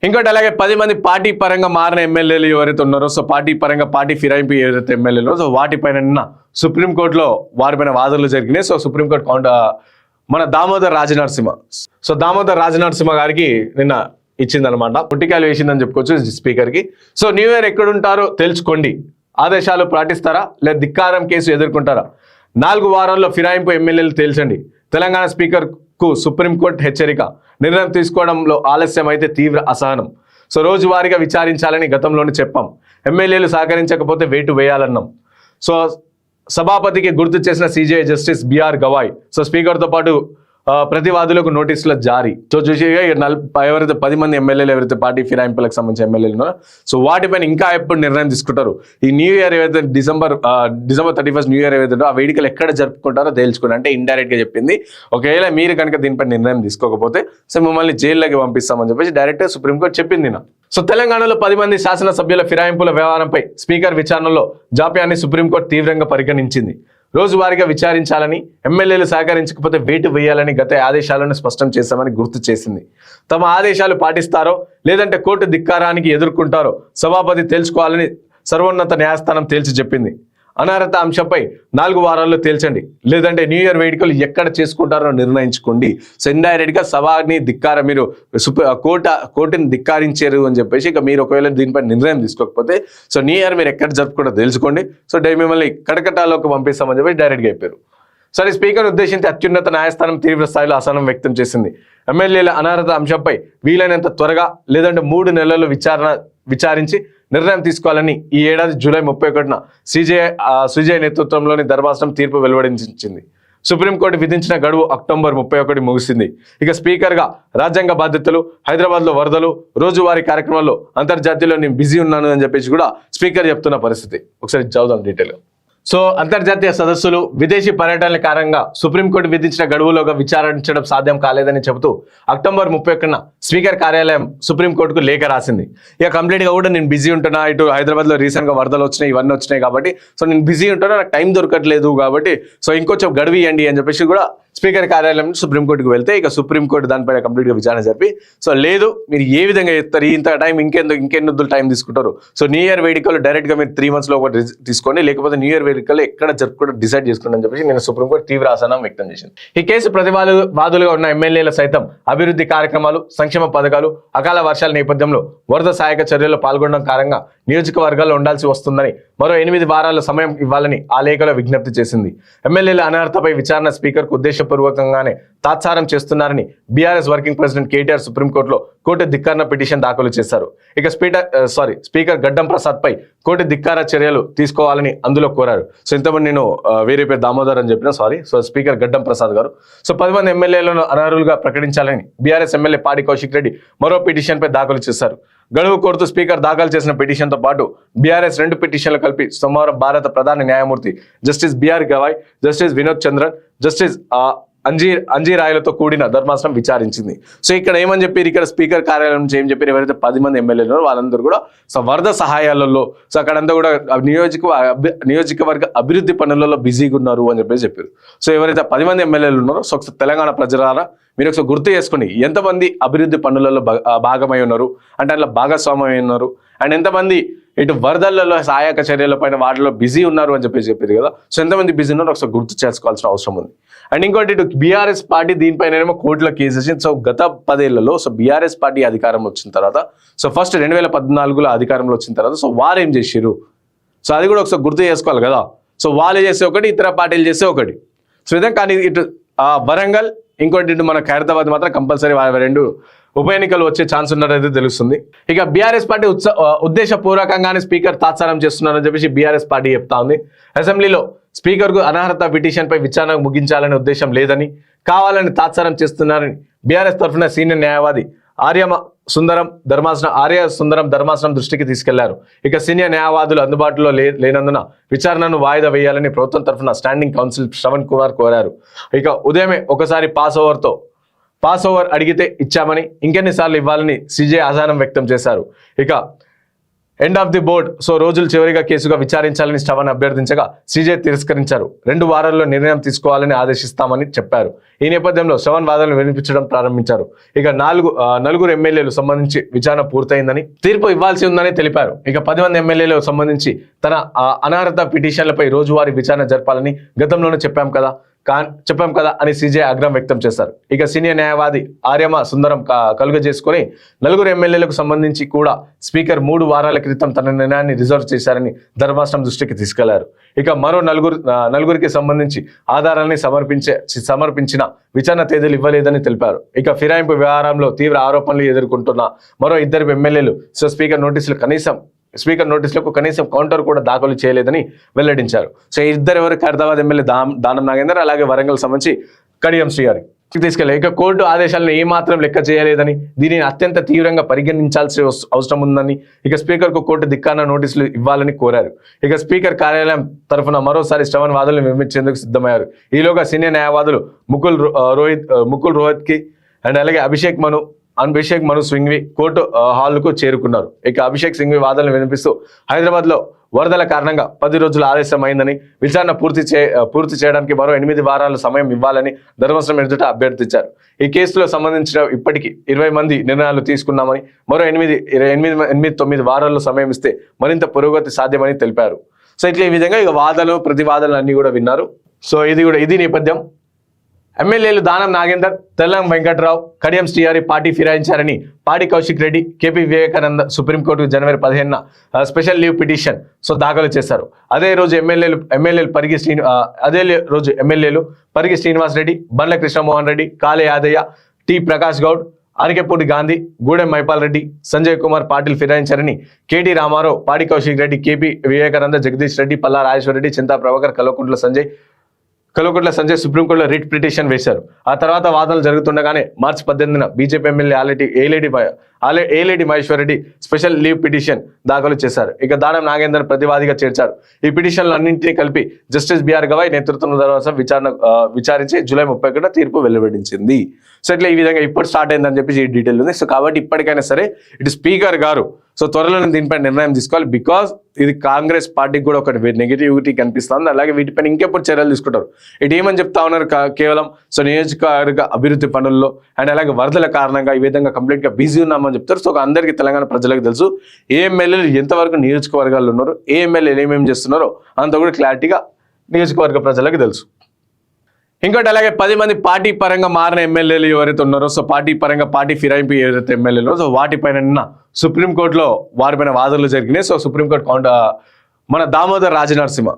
ఇంకోటి అలాగే 10 మంది పార్టీ పరంగా మారిన ఎమ్మెల్యేలు ఎవరైతే ఉన్నారో సో పార్టీ పరంగా పార్టీ ఫిరాయింపు ఎవరైతే ఎమ్మెల్యేలో సో వాటిపైన నిన్న సుప్రీంకోర్టులో వారిపైన వాదనలు జరిగినాయి. సో సుప్రీంకోర్టు మన దామోదర్ రాజనరసింహ సో దామోదర్ రాజనరసింహ గారికి నిన్న ఇచ్చిందనమాట, పుట్టికాయలు వేసిందని చెప్పుకోవచ్చు స్పీకర్కి. సో న్యూ ఇయర్ ఎక్కడుంటారో తెలుసుకోండి, ఆదేశాలు పాటిస్తారా లేదా ధిక్కారం కేసు ఎదుర్కొంటారా, 4 వారాల్లో ఫిరాయింపు ఎమ్మెల్యేలు తేల్చండి, తెలంగాణ స్పీకర్కు సుప్రీంకోర్టు హెచ్చరిక, నిర్ణయం తీసుకోవడంలో ఆలస్యం అయితే తీవ్ర అసహనం. సో రోజువారీగా విచారించాలని గతంలోనే చెప్పాం, ఎమ్మెల్యేలు సహకరించకపోతే వేటు వేయాలన్నాం. సో సభాపతికి గుర్తు చేసిన CJI justice B R Gavai. So స్పీకర్తో పాటు ప్రతివాదులకు నోటీసుల జారీ. సో చూసి ఎవరైతే 10 మంది ఎమ్మెల్యేలు ఎవరైతే పార్టీ ఫిరాయింపులకు సంబంధించిన ఎమ్మెల్యేలు ఉన్నారో సో వాటిపైన ఇంకా ఎప్పుడు నిర్ణయం తీసుకుంటారు, ఈ న్యూ ఇయర్ ఏవైతే డిసెంబర్ 31 న్యూ ఇయర్ ఏవైతే ఆ వేడుకలు ఎక్కడ జరుపుకుంటారో తేల్చుకోండి అంటే ఇండైరెక్ట్ గా చెప్పింది. ఒకవేళ మీరు కనుక దీనిపై నిర్ణయం తీసుకోకపోతే సో మిమ్మల్ని జైల్లోకి పంపిస్తామని చెప్పేసి డైరెక్ట్ సుప్రీంకోర్టు చెప్పింది. సో తెలంగాణలో 10 మంది శాసనసభ్యుల ఫిరాయింపుల వ్యవహారంపై స్పీకర్ విచారణలో జాప్యాన్ని సుప్రీంకోర్టు తీవ్రంగా పరిగణించింది. రోజువారీగా విచారించాలని, ఎమ్మెల్యేలు సహకరించకపోతే వేటు వేయాలని గత ఆదేశాలను స్పష్టం చేశామని గుర్తు చేసింది. తమ ఆదేశాలు పాటిస్తారో లేదంటే కోర్టు ధిక్కారానికి ఎదుర్కొంటారో సభాపతి తెలుసుకోవాలని సర్వోన్నత న్యాయస్థానం తేల్చి చెప్పింది. అనర్హత అంశంపై 4 వారాల్లో తేల్చండి, లేదంటే న్యూ ఇయర్ వేడుకలు ఎక్కడ చేసుకుంటారో నిర్ణయించుకోండి. సో ఇండైరెక్ట్ గా సభని మీరు కోర్టుని ధిక్కారించారు అని చెప్పేసి ఇక మీరు ఒకవేళ దీనిపై నిర్ణయం తీసుకోకపోతే సో న్యూ ఇయర్ మీరు ఎక్కడ జరుపుకుంటారో తెలుసుకోండి, సో మిమ్మల్ని కటకటాల్లోకి పంపిస్తామని చెప్పి డైరెక్ట్ గా చెప్పారు. సరే, స్పీకర్ ఉద్దేశించి అత్యున్నత న్యాయస్థానం తీవ్ర స్థాయిలో అసహనం వ్యక్తం చేసింది. ఎమ్మెల్యేల అనర్హత అంశంపై వీలైనంత త్వరగా లేదంటే 3 నెలల్లో విచారించి నిర్ణయం తీసుకోవాలని ఈ ఏడాది జూలై 31న సిజేఐ నేతృత్వంలోని ధర్మాసనం తీర్పు వెలువడించింది. సుప్రీంకోర్టు విధించిన గడువు అక్టోబర్ 31 ముగిసింది. ఇక స్పీకర్గా రాజ్యాంగ బాధ్యతలు, హైదరాబాద్లో వరదలు, రోజువారీ కార్యక్రమాల్లో అంతర్జాతీయంలో నేను బిజీ ఉన్నాను అని చెప్పేసి కూడా స్పీకర్ చెప్తున్న పరిస్థితి. ఒకసారి చదువుదాం డీటెయిల్గా. సో అంతర్జాతీయ సదస్సులు, విదేశీ పర్యటనల కారణంగా సుప్రీంకోర్టు విధించిన గడువులోగా విచారించడం సాధ్యం కాలేదని చెబుతూ అక్టోబర్ 31న స్పీకర్ కార్యాలయం సుప్రీంకోర్టుకు లేఖ రాసింది. ఇక కంప్లీట్గా కూడా నేను బిజీ ఉంటున్నా, ఇటు హైదరాబాద్లో రీసెంట్గా వరదలు వచ్చినాయి, ఇవన్నీ వచ్చినాయి కాబట్టి సో నేను బిజీ ఉంటున్నా, నాకు టైం దొరకట్లేదు కాబట్టి సో ఇంకొంచెం గడువు ఇవ్వండి అని చెప్పేసి కూడా స్పీకర్ కార్యాలయం సుప్రీంకోర్టుకు వెళ్తే ఇక సుప్రీంకోర్టు దానిపైన కంప్లీట్గా విచారణ జరిపి సో లేదు, మీరు ఏ విధంగా చెప్తారు, ఇంత టైం ఇంకెన్నొద్దులు టైం తీసుకుంటారు, సో న్యూ ఇయర్ వేడుకలు డైరెక్ట్గా మీరు 3 months ఒకటి తీసుకోండి, లేకపోతే న్యూ ఇయర్ వేడుకలు ఎక్కడ జరుపుకుంటూ డిసైడ్ చేసుకోండి అని చెప్పేసి నేను సుప్రీంకోర్టు తీవ్ర అసహనం వ్యక్తం చేసింది. ఈ కేసు వాదులుగా ఉన్న ఎమ్మెల్యేల సైతం అభివృద్ధి కార్యక్రమాలు, సంక్షేమ పథకాలు, అకాల వర్షాల నేపథ్యంలో వరద సహాయక చర్యల్లో పాల్గొనడం కారణంగా నియోజకవర్గాల్లో ఉండాల్సి వస్తుందని మరో 8 వారాల సమయం ఇవ్వాలని ఆ లేఖలో విజ్ఞప్తి చేసింది. ఎమ్మెల్యేల అనర్హతపై విచారణ స్పీకర్కు ఉద్దేశపూర్వకంగానే తాత్సారం చేస్తున్నారని బీఆర్ఎస్ వర్కింగ్ ప్రెసిడెంట్ కేటీఆర్ సుప్రీంకోర్టులో కోర్టు ధిక్కార పిటిషన్ దాఖలు చేశారు. ఇక స్పీకర్ గడ్డం ప్రసాద్ పై కోర్టు ధిక్కార చర్యలు తీసుకోవాలని అందులో కోరారు. సో ఇంతమంది నేను వేరే పేరు దామోదర్ అని చెప్పిన సో స్పీకర్ గడ్డం ప్రసాద్ గారు సో 10 మంది ఎమ్మెల్యేలను అనర్హులుగా ప్రకటించాలని బీఆర్ఎస్ ఎమ్మెల్యే పాడి కౌశిక్ రెడ్డి మరో పిటిషన్ పై దాఖలు చేశారు. గడువు కోరుతూ స్పీకర్ దాఖలు చేసిన పిటిషన్తో పాటు బీఆర్ఎస్ 2 పిటిషన్లు కలిపి సోమవారం భారత ప్రధాన న్యాయమూర్తి justice B R Gavai, justice Vinod Chandran, justice అంజీరాయలతో కూడిన ధర్మాసనం విచారించింది. సో ఇక్కడ ఏమని చెప్పారు, ఇక్కడ స్పీకర్ కార్యాలయం నుంచి ఏం చెప్పారు, ఎవరైతే 10 మంది ఎమ్మెల్యేలు వాళ్ళందరూ కూడా సో వరద సహాయాలలో సో అక్కడంతా కూడా నియోజకవర్గ అభివృద్ధి పనులలో బిజీగా ఉన్నారు అని చెప్పారు. సో ఎవరైతే 10 మంది ఎమ్మెల్యేలు ఉన్నారో సో తెలంగాణ ప్రజలారా మీరు ఒకసారి గుర్తు చేసుకోండి, ఎంతమంది అభివృద్ధి పనులలో భాగమై ఉన్నారు అంటే అట్లా భాగస్వామ్యం ఉన్నారు, అండ్ ఎంతమంది ఇటు వరదలలో సహాయక చర్యల పైన వాటిలో బిజీ ఉన్నారు అని చెప్పారు కదా. సో ఎంతమంది బిజీ ఉన్నారో ఒకసారి గుర్తు చేసుకోవాల్సిన అవసరం ఉంది. అండ్ ఇంకోటి ఇటు బీఆర్ఎస్ పార్టీ దీనిపైన కోర్టులో కేసు వచ్చింది. సో గత 10 ఏళ్లలో సో బీఆర్ఎస్ పార్టీ అధికారం వచ్చిన తర్వాత సో ఫస్ట్ 2014లో అధికారంలో వచ్చిన తర్వాత సో వారు ఏం చేశారు, సో అది కూడా ఒకసారి గుర్తు చేసుకోవాలి కదా. సో వాళ్ళు చేసే ఒకటి, ఇతర పార్టీలు చేసే ఒకటి. సో ఇదే కానీ ఇటు వరంగల్, ఇంకోటి ఇటు మన ఖైరతాబాద్ మాత్రం కంపల్సరీ 2 ఉప ఎన్నికలు వచ్చే ఛాన్స్ ఉన్నదైతే తెలుస్తుంది. ఇక బీఆర్ఎస్ పార్టీ ఉద్దేశపూర్వకంగానే స్పీకర్ తాత్సారం చేస్తున్నారని చెప్పేసి బీఆర్ఎస్ పార్టీ చెప్తా ఉంది. అసెంబ్లీలో స్పీకర్కు అనర్హత పిటిషన్పై విచారణ ముగించాలనే ఉద్దేశం లేదని, కావాలని తాత్సారం చేస్తున్నారని బీఆర్ఎస్ తరఫున సీనియర్ న్యాయవాది ఆర్య సుందరం ధర్మాసనం దృష్టికి తీసుకెళ్లారు. ఇక సీనియర్ న్యాయవాదులు అందుబాటులో లేనందున విచారణను వాయిదా వేయాలని ప్రభుత్వం తరఫున స్టాండింగ్ కౌన్సిల్ శ్రవణ్ కుమార్ కోరారు. ఇక ఉదయమే ఒకసారి పాస్ ఓవర్ అడిగితే ఇచ్చామని, ఇంకెన్నిసార్లు ఇవ్వాలని సిజే అసహనం వ్యక్తం చేశారు. ఇక end of the board. So రోజులు చివరిగా కేసుగా విచారించాలని శ్రవణ్ అభ్యర్థించగా సీజే తిరస్కరించారు. 2 వారాల్లో నిర్ణయం తీసుకోవాలని ఆదేశిస్తామని చెప్పారు. ఈ నేపథ్యంలో శ్రవణ్ వాదనలు వినిపించడం ప్రారంభించారు. ఇక నలుగురు ఎమ్మెల్యేలు సంబంధించి విచారణ పూర్తయిందని, తీర్పు ఇవ్వాల్సి ఉందని తెలిపారు. ఇక 10 మంది ఎమ్మెల్యేలు సంబంధించి తన అనర్హత పిటిషన్లపై రోజువారీ విచారణ జరపాలని గతంలోనే చెప్పాం కదా అని సీజే ఆగ్రహం వ్యక్తం చేశారు. ఇక సీనియర్ న్యాయవాది ఆర్యమ సుందరం కలుగజేసుకుని 4 ఎమ్మెల్యేలకు సంబంధించి కూడా స్పీకర్ 3 వారాల క్రితం తన నిర్ణయాన్ని రిజర్వ్ చేశారని ధర్మాసనం దృష్టికి తీసుకెళ్లారు. ఇక మరో నలుగురికి సంబంధించి ఆధారాన్ని సమర్పించిన విచారణ తేదీలు ఇవ్వలేదని తెలిపారు. ఇక ఫిరాయింపు వ్యవహారంలో తీవ్ర ఆరోపణలు ఎదుర్కొంటున్న మరో 2 ఎమ్మెల్యేలు స్పీకర్ నోటీసులకు కనీసం కౌంటర్ కూడా దాఖలు చేయలేదని వెల్లడించారు. సో ఎవరు ఖైరతాబాద్ ఎమ్మెల్యే దానం నాగేందర్, అలాగే వరంగల్ సంబంధించి కడియం శ్రీహరి తీసుకెళ్లారు. ఇక కోర్టు ఆదేశాలను ఏమాత్రం లెక్క చేయలేదని, దీనిని అత్యంత తీవ్రంగా పరిగణించాల్సిన అవసరం ఉందని, ఇక స్పీకర్ కు కోర్టు ధిక్కార నోటీసులు ఇవ్వాలని కోరారు. ఇక స్పీకర్ కార్యాలయం తరఫున మరోసారి శ్రవణ్ వాదనలు వినిపించేందుకు సిద్ధమయ్యారు. ఈలోగా సీనియర్ న్యాయవాదులు ముకుల్ రోహిత్ కి అండ్ అలాగే అభిషేక్ మను సింఘ్వి కోర్టు హాల్కు చేరుకున్నారు. ఇక అభిషేక్ సింఘ్వి వాదనలు వినిపిస్తూ హైదరాబాద్ లో వరదల కారణంగా 10 రోజుల ఆలస్యం అయిందని, విచారణ పూర్తి చేయడానికి మరో 8 వారాల సమయం ఇవ్వాలని ధర్మాసనం ఎదుట అభ్యర్థించారు. ఈ కేసులో సంబంధించిన ఇప్పటికీ 20 మంది నిర్ణయాలు తీసుకున్నామని, మరో 9 వారాల్లో సమయం ఇస్తే మరింత పురోగతి సాధ్యమని తెలిపారు. సో ఇట్లా ఈ విధంగా ఇక ప్రతివాదనలు అన్ని కూడా విన్నారు. సో ఇది నేపథ్యం. ఎమ్మెల్యేలు దానం నాగేందర్, తెల్లం వెంకట్రావు, కడియం శ్రీహరి పార్టీ ఫిరాయించారని పాడి కౌశిక్ రెడ్డి, కేపీ వివేకానంద సుప్రీంకోర్టు జనవరి 15న స్పెషల్ లీవ్ పిటిషన్ దాఖలు చేశారు. అదే రోజు ఎమ్మెల్యేలు పరిగి శ్రీనివాస్ రెడ్డి, బండ్ల కృష్ణమోహన్ రెడ్డి, కాళే యాదయ్య, టి ప్రకాష్ గౌడ్, అరికెపూడి గాంధీ, గూడెం మైపాల్ రెడ్డి, సంజయ్ కుమార్ పాటిల్ ఫిరాయించారని కేటీ రామారావు, పాడి కౌశిక్ రెడ్డి, కేపీ వివేకానంద, జగదీష్ రెడ్డి, పల్లా రాజేశ్వర రెడ్డి, చింతా ప్రభాకర్, కల్వకుంట్ల సంజయ్ సుప్రీంకోర్టులో రిట్ పిటిషన్ వేశారు. ఆ తర్వాత వాదనలు జరుగుతుండగానే మార్చి 18న BJP MLA Eleti Maheshwar Reddy special leave petition దాఖలు చేశారు. ఇక దానం నాగేందర్ ప్రతివాదిగా చేర్చారు. ఈ పిటిషన్లు అన్నింటినీ కలిపి జస్టిస్ బిఆర్ గవాయ్ నేతృత్వంలో ధర్మాసనం విచారించి జూలై 31న తీర్పు వెలువడించింది. సో ఇట్లా ఈ విధంగా ఇప్పుడు స్టార్ట్ అయిందని చెప్పి ఈ డీటెయిల్ ఉంది. సో కాబట్టి ఇప్పటికైనా సరే ఇటు స్పీకర్ గారు త్వరలోనే దీనిపై నిర్ణయం తీసుకోవాలి. బికాజ్ ఇది కాంగ్రెస్ పార్టీకి కూడా ఒక నెగిటివిటీ కనిపిస్తుంది. అలాగే వీటిపైన ఇంకెప్పుడు చర్యలు తీసుకుంటారు. ఇటు ఏమని చెప్తా ఉన్నారు, కేవలం నియోజకవర్గ అభివృద్ధి పనుల్లో అండ్ అలాగే వరదల కారణంగా ఈ విధంగా కంప్లీట్ గా బిజీ ఉన్నామని చెప్తారు. సో అందరికీ తెలంగాణ ప్రజలకు తెలుసు ఏ ఎమ్మెల్యేలు ఎంతవరకు నియోజకవర్గాల్లో ఉన్నారో, ఏ ఎమ్మెల్యేలు ఏమేమి చేస్తున్నారో అంత కూడా క్లారిటీగా నియోజకవర్గ ప్రజలకు తెలుసు. ఇంకోటి అలాగే 10 మంది పార్టీ పరంగా మారిన ఎమ్మెల్యేలు ఎవరైతే ఉన్నారో, పార్టీ ఫిరాయింపు ఏదైతే ఎమ్మెల్యేలో వాటిపైన నిన్న సుప్రీంకోర్టులో వారిపైన వాదనలు జరిగినాయి. సుప్రీంకోర్టు మన దామోదర్ రాజనరసింహ